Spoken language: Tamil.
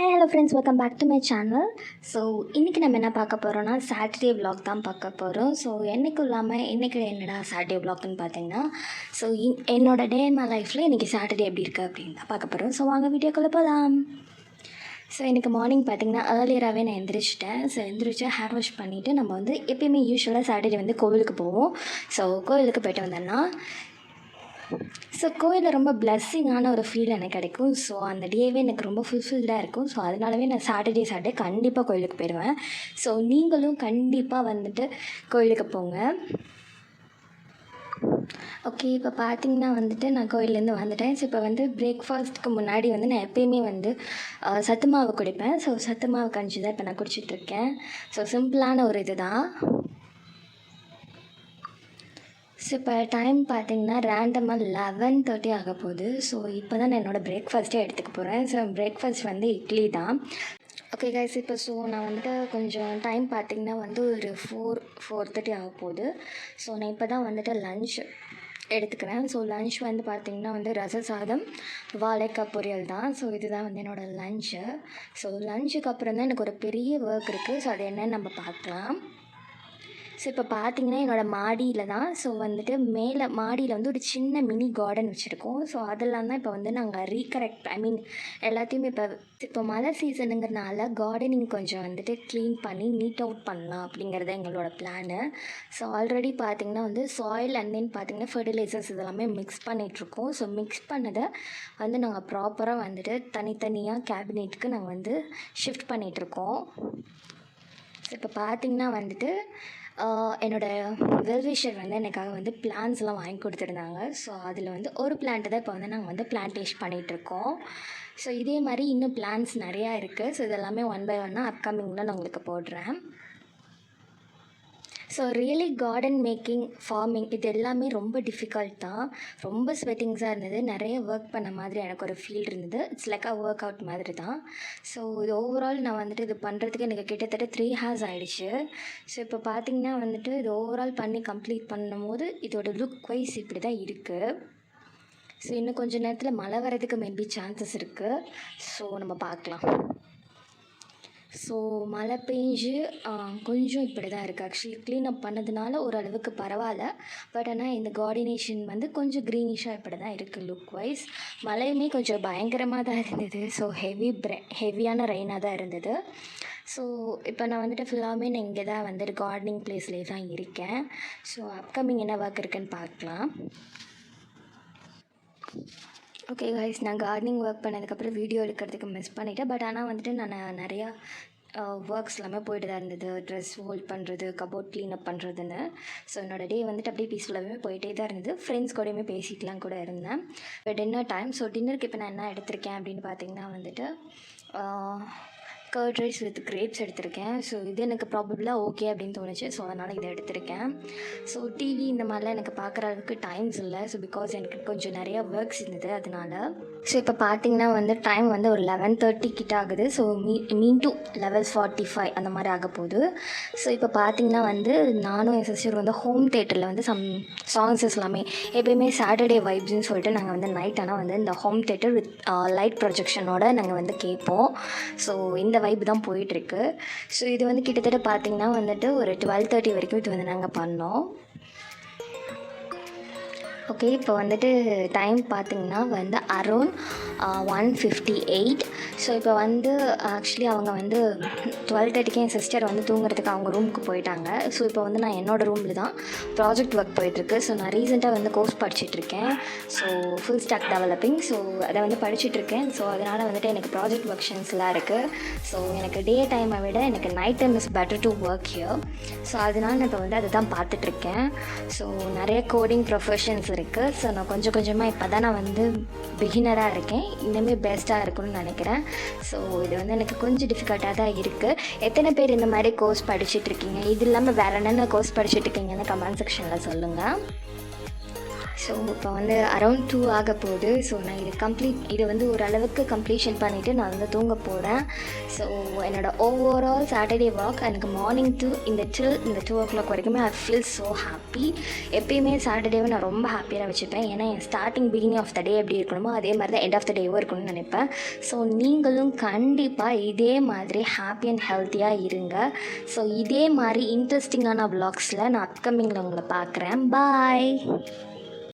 Hi hello friends, welcome back to my channel. So இன்றைக்கி நம்ம என்ன பார்க்க போகிறோன்னா சாட்டர்டே விலாக் தான் பார்க்க போகிறோம். ஸோ என்றைக்கும் இல்லாமல் இன்றைக்கி என்னடா சாட்டர்டே விலாக்னு பார்த்தீங்கன்னா, ஸோ என்னோட டே இன் மை லைஃப்பில் இன்றைக்கி சாட்டர்டே எப்படி இருக்குது அப்படின்னு தான் பார்க்க போகிறோம். ஸோ வாங்க வீடியோக்குள்ளே போகலாம். ஸோ எனக்கு மார்னிங் பார்த்திங்கன்னா ஏர்லியராகவே நான் எந்திரிச்சிட்டேன். ஸோ எந்திரிச்சு ஹேர் வாஷ் பண்ணிவிட்டு நம்ம வந்து எப்பயுமே யூஸ்வலாக சாட்டர்டே வந்து கோவிலுக்கு போவோம். ஸோ கோவிலுக்கு போய்ட்டு வந்தோன்னா ஸோ கோயிலில் ரொம்ப பிளஸ்ஸிங்கான ஒரு ஃபீல் எனக்கு கிடைக்கும். ஸோ அந்த டேவே எனக்கு ரொம்ப ஃபுல்ஃபில்டாக இருக்கும். ஸோ அதனாலவே நான் சாட்டர்டே கண்டிப்பாக கோயிலுக்கு போயிடுவேன். ஸோ நீங்களும் கண்டிப்பாக வந்துட்டு கோயிலுக்கு போங்க. ஓகே, இப்போ பார்த்திங்கன்னா வந்துட்டு நான் கோயிலேருந்து வந்துட்டேன். ஸோ இப்போ வந்து பிரேக்ஃபாஸ்ட்டுக்கு முன்னாடி வந்து நான் எப்போயுமே வந்து சத்து மாவு குடிப்பேன். ஸோ சத்து மாவு கஞ்சி தான் இப்போ நான் குடிச்சிட்ருக்கேன். ஸோ சிம்பிளான ஒரு இது தான். ஸோ இப்போ டைம் பார்த்திங்கன்னா ரேண்டமாக 11:30 ஆக போகுது. ஸோ இப்போ தான் நான் என்னோடய பிரேக்ஃபாஸ்ட்டே எடுத்துக்க போகிறேன். ஸோ பிரேக்ஃபாஸ்ட் வந்து இட்லி தான். ஓகே கைஸ், இப்போ நான் வந்துட்டு கொஞ்சம் டைம் பார்த்திங்கன்னா வந்து ஒரு 4:30 ஆக போகுது. ஸோ நான் இப்போ தான் வந்துட்டு லன்ச் எடுத்துக்கிறேன். ஸோ லன்ச் வந்து பார்த்திங்கன்னா வந்து ரச சாதம், வாழைக்காய் பொரியல் தான். ஸோ இதுதான் வந்து என்னோடய லன்ச்சு. ஸோ லன்ச்சுக்கு அப்புறம் தான் எனக்கு ஒரு பெரிய ஒர்க் இருக்குது. ஸோ அது என்னன்னு நம்ம பார்க்கலாம். ஸோ இப்போ பார்த்திங்கன்னா என்னோடய மாடியில் தான். ஸோ வந்துட்டு மேலே மாடியில் வந்து ஒரு சின்ன மினி கார்டன் வச்சுருக்கோம். ஸோ அதெல்லாம் தான் இப்போ வந்து நாங்கள் ரீகரெக்ட் எல்லாத்தையுமே இப்போ மழை சீசனுங்கிறனால கார்டனிங் கொஞ்சம் வந்துட்டு க்ளீன் பண்ணி நீட் அவுட் பண்ணலாம் அப்படிங்கிறது எங்களோட பிளானு. ஸோ ஆல்ரெடி பார்த்திங்கன்னா வந்து சாயில் அண்ட் தென் பார்த்திங்கன்னா ஃபர்டிலைசர்ஸ் இதெல்லாமே மிக்ஸ் பண்ணிகிட்ருக்கோம். ஸோ மிக்ஸ் பண்ணதை வந்து நாங்கள் ப்ராப்பராக வந்துட்டு தனித்தனியாக கேபினெட்டுக்கு நாங்கள் வந்து ஷிஃப்ட் பண்ணிகிட்ருக்கோம். ஸோ இப்போ பார்த்திங்கன்னா வந்துட்டு என்னோடய வெல்விஷர் வந்து எனக்காக வந்து பிளான்ஸ்லாம் வாங்கி கொடுத்துருந்தாங்க. ஸோ அதில் வந்து ஒரு பிளான்ட்டு தான் இப்போ வந்து நாங்கள் வந்து பிளான்டேஷன் பண்ணிகிட்ருக்கோம். ஸோ இதே மாதிரி இன்னும் பிளான்ஸ் நிறையா இருக்குது. ஸோ இதெல்லாமே ஒன் பை ஒன்னாக அப்கமிங்கில் நான் உங்களுக்கு போடுறேன். So really garden making, farming இது எல்லாமே ரொம்ப டிஃபிகல்ட் தான். ரொம்ப ஸ்வெட்டிங்ஸாக இருந்தது. நிறைய ஒர்க் பண்ண மாதிரி எனக்கு ஒரு ஃபீல் இருந்தது. இட்ஸ் லைக் ஒர்க் அவுட் மாதிரி தான். ஸோ இது ஓவரால் நான் வந்துட்டு இது பண்ணுறதுக்கு எனக்கு கிட்டத்தட்ட 3 hours ஆகிடுச்சு. ஸோ இப்போ பார்த்திங்கன்னா வந்துட்டு இது ஓவரால் பண்ணி கம்ப்ளீட் பண்ணும்போது இதோட லுக் வைஸ் இப்படி தான் இருக்குது. ஸோ இன்னும் கொஞ்சம் நேரத்தில் மழை வரதுக்கு மேபி சான்சஸ் இருக்குது. ஸோ நம்ம பார்க்கலாம். ஸோ மழை பெஞ்சு கொஞ்சம் இப்படி தான் இருக்குது. ஆக்சுவலி க்ளீன் அப் பண்ணதுனால ஓரளவுக்கு பரவாயில்ல. பட் ஆனால் இந்த கார்டினேஷன் வந்து கொஞ்சம் க்ரீனிஷாக இப்படி தான் இருக்குது லுக் வைஸ். மழையுமே கொஞ்சம் பயங்கரமாக தான் இருந்தது. ஸோ ஹெவியான ரெயினாக தான் இருந்தது. ஸோ இப்போ நான் வந்துட்டு ஃபுல்லாகவே நான் இங்கே தான் வந்துட்டு கார்டனிங் ப்ளேஸ்லேயே தான் இருக்கேன். ஸோ அப்கமிங் என்ன ஒர்க் இருக்குதுன்னு பார்க்கலாம். ஓகே கைஸ், நான் கார்டனிங் ஒர்க் பண்ணதுக்கப்புறம் வீடியோ எடுக்கிறதுக்கு மிஸ் பண்ணிவிட்டேன். பட் ஆனால் வந்துட்டு நான் நிறையா ஒர்க்ஸ் எல்லாமே போய்ட்டு தான் இருந்தது. ட்ரெஸ் ஹோல்ட் பண்ணுறது, கபோர்ட் க்ளீனப் பண்ணுறதுன்னு. ஸோ என்னோடய டே வந்துட்டு அப்படியே பீஸ்ஃபுல்லாகவே போயிட்டே தான் இருந்தது. ஃப்ரெண்ட்ஸ் கூடயுமே பேசிக்கலாம் கூட இருந்தேன். இப்போ டின்னர் டைம். ஸோ டின்னருக்கு இப்போ நான் என்ன எடுத்திருக்கேன் அப்படின்னு பார்த்திங்கன்னா வந்துட்டு கர்ட் ரைஸ் வித் கிரேப்ஸ் எடுத்திருக்கேன். ஸோ இது எனக்கு ப்ராபபிளாக ஓகே அப்படின்னு தோணுச்சு. ஸோ அதனால் இதை எடுத்திருக்கேன். ஸோ டிவி இந்த மாதிரிலாம் எனக்கு பார்க்குற அளவுக்கு டைம்ஸ் இல்லை. ஸோ பிகாஸ் எனக்கு கொஞ்சம் நிறையா ஒர்க்ஸ் இருந்தது அதனால். ஸோ இப்போ பார்த்திங்கன்னா வந்து டைம் வந்து ஒரு 11:30 கிட்ட ஆகுது. ஸோ மீன் டு 11:45 அந்த மாதிரி ஆக போகுது. ஸோ இப்போ பார்த்திங்கன்னா வந்து நானும் என் சிஸ்டர் வந்து ஹோம் தேட்டரில் வந்து சம் சாங்ஸஸ் எல்லாமே எப்போயுமே சாட்டர்டே வைப்ஸ்ன்னு சொல்லிட்டு நாங்கள் வந்து நைட் ஆனால் வந்து இந்த ஹோம் தேட்டர் வித் லைட் ப்ரொஜெக்ஷனோட நாங்கள் வந்து கேட்போம். ஸோ இந்த வைப் தான் போயிட்டுருக்கு. ஸோ இது வந்து கிட்டத்தட்ட பார்த்திங்கன்னா வந்துட்டு ஒரு 12:30 வரைக்கும் இது வந்து நாங்கள் பண்ணோம். ஓகே, இப்போ வந்துட்டு டைம் பார்த்திங்கன்னா வந்து அரௌண்ட் 1:58. ஸோ இப்போ வந்து ஆக்சுவலி அவங்க வந்து 12:30க்கு என் சிஸ்டர் வந்து தூங்குறதுக்கு அவங்க ரூமுக்கு போயிட்டாங்க. ஸோ இப்போ வந்து நான் என்னோடய ரூமில் தான் ப்ராஜெக்ட் ஒர்க் போயிட்டுருக்கு. ஸோ நான் ரீசெண்டாக வந்து கோர்ஸ் படிச்சுட்ருக்கேன். So full stack developing. So அதை வந்து படிச்சுட்ருக்கேன். ஸோ அதனால் வந்துட்டு எனக்கு ப்ராஜெக்ட் ஒர்க்ஷன்ஸ்லாம் இருக்குது. ஸோ எனக்கு டே டைமை விட எனக்கு night time is better to work here. So அதனால் நான் இப்போ வந்து அதை தான் பார்த்துட்ருக்கேன். ஸோ நிறைய கோடிங் ப்ரொஃபஷன்ஸ் இருக்குது. ஸோ நான் கொஞ்சம் கொஞ்சமாக இப்போ தான் நான் வந்து பிகினராக இருக்கேன். இனிமேல் பெஸ்ட்டாக இருக்கும்னு நினைக்கிறேன். ஸோ இது வந்து எனக்கு கொஞ்சம் டிஃபிகல்ட்டாக தான் இருக்குது. எத்தனை பேர் இந்த மாதிரி கோர்ஸ் படிச்சுட்ருக்கீங்க? இது இல்லாமல் வேறு என்னென்ன கோர்ஸ் படிச்சுட்ருக்கீங்கன்னு கமெண்ட் செக்ஷனில் சொல்லுங்கள். ஸோ இப்போ வந்து அரௌண்ட் 2 ஆக போகுது. ஸோ நான் இது வந்து ஓரளவுக்கு கம்ப்ளீஷன் பண்ணிவிட்டு நான் வந்து தூங்க போகிறேன். ஸோ என்னோடய ஓவரால் சாட்டர்டே வாக் எனக்கு மார்னிங் டு இந்த 2 வரைக்குமே ஐ ஃபீல் ஸோ ஹாப்பி. எப்பயுமே சாட்டர்டேவை நான் ரொம்ப ஹாப்பியாக வச்சுப்பேன். ஏன்னா என் பிகினிங் ஆஃப் த டே எப்படி இருக்கணுமோ அதே மாதிரி தான் எண்ட் ஆஃப் த டேவும் இருக்கணும்னு நினைப்பேன். ஸோ நீங்களும் கண்டிப்பாக இதே மாதிரி ஹாப்பி அண்ட் ஹெல்த்தியாக இருங்க. ஸோ இதே மாதிரி இன்ட்ரெஸ்டிங்கான வ்ளாக்ஸில் நான் அப்கமிங்கில் உங்களை பார்க்குறேன். பாய்.